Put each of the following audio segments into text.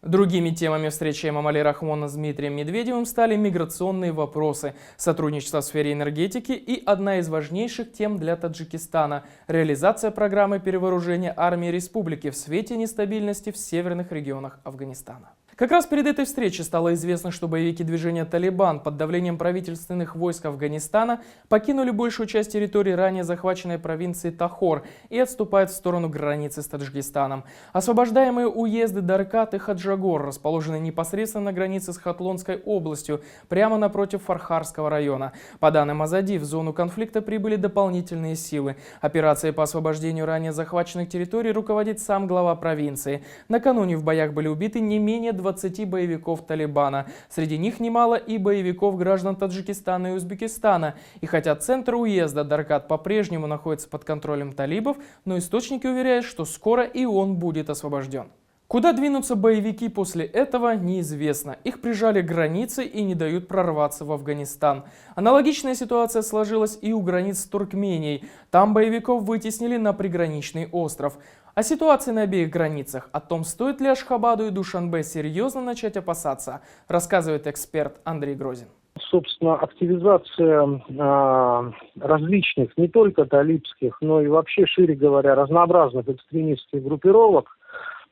Другими темами встречи Эмомали Рахмона с Дмитрием Медведевым стали миграционные вопросы, сотрудничество в сфере энергетики и одна из важнейших тем для Таджикистана – реализация программы перевооружения армии республики в свете нестабильности в северных регионах Афганистана. Как раз перед этой встречей стало известно, что боевики движения «Талибан» под давлением правительственных войск Афганистана покинули большую часть территории ранее захваченной провинции Тахор и отступают в сторону границы с Таджикистаном. Освобождаемые уезды Даркат и Хаджагор расположены непосредственно на границе с Хатлонской областью, прямо напротив Фархарского района. По данным Азади, в зону конфликта прибыли дополнительные силы. Операцией по освобождению ранее захваченных территорий руководит сам глава провинции. Накануне в боях были убиты не менее 20 боевиков Талибана. Среди них немало и боевиков граждан Таджикистана и Узбекистана. И хотя центр уезда Даркат по-прежнему находится под контролем талибов, но источники уверяют, что скоро и он будет освобожден. Куда двинутся боевики после этого, неизвестно. Их прижали к границе и не дают прорваться в Афганистан. Аналогичная ситуация сложилась и у границ с Туркменией. Там боевиков вытеснили на приграничный остров. О ситуации на обеих границах, о том, стоит ли Ашхабаду и Душанбе серьезно начать опасаться, рассказывает эксперт Андрей Грозин. Собственно, активизация различных, не только талибских, но и вообще, шире говоря, разнообразных экстремистских группировок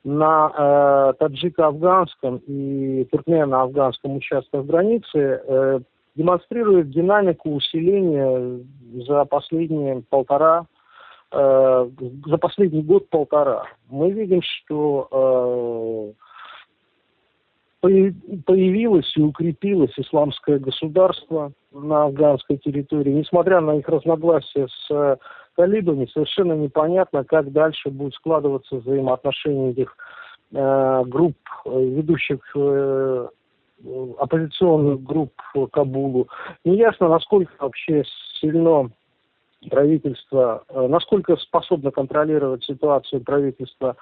на таджико-афганском и туркмено-афганском участках границы демонстрирует динамику усиления за последний год-полтора. Мы видим, что появилось и укрепилось исламское государство на афганской территории. Несмотря на их разногласия с талибами, совершенно непонятно, как дальше будут складываться взаимоотношения этих групп, ведущих оппозиционных групп в Кабулу. Неясно, насколько вообще сильно правительство, насколько способно контролировать ситуацию правительства,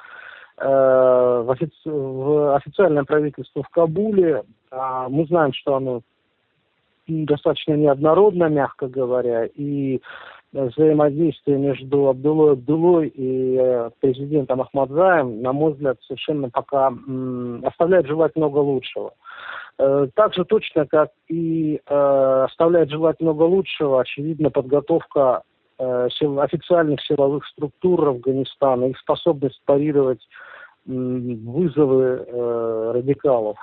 официальное правительство в Кабуле. Мы знаем, что оно достаточно неоднородно, мягко говоря, и взаимодействие между Абдулой и президентом Ахмадзаем, на мой взгляд, совершенно пока оставляет желать много лучшего. Так же точно, как и оставляет желать много лучшего, очевидно, подготовка официальных силовых структур Афганистана, их способность парировать вызовы радикалов.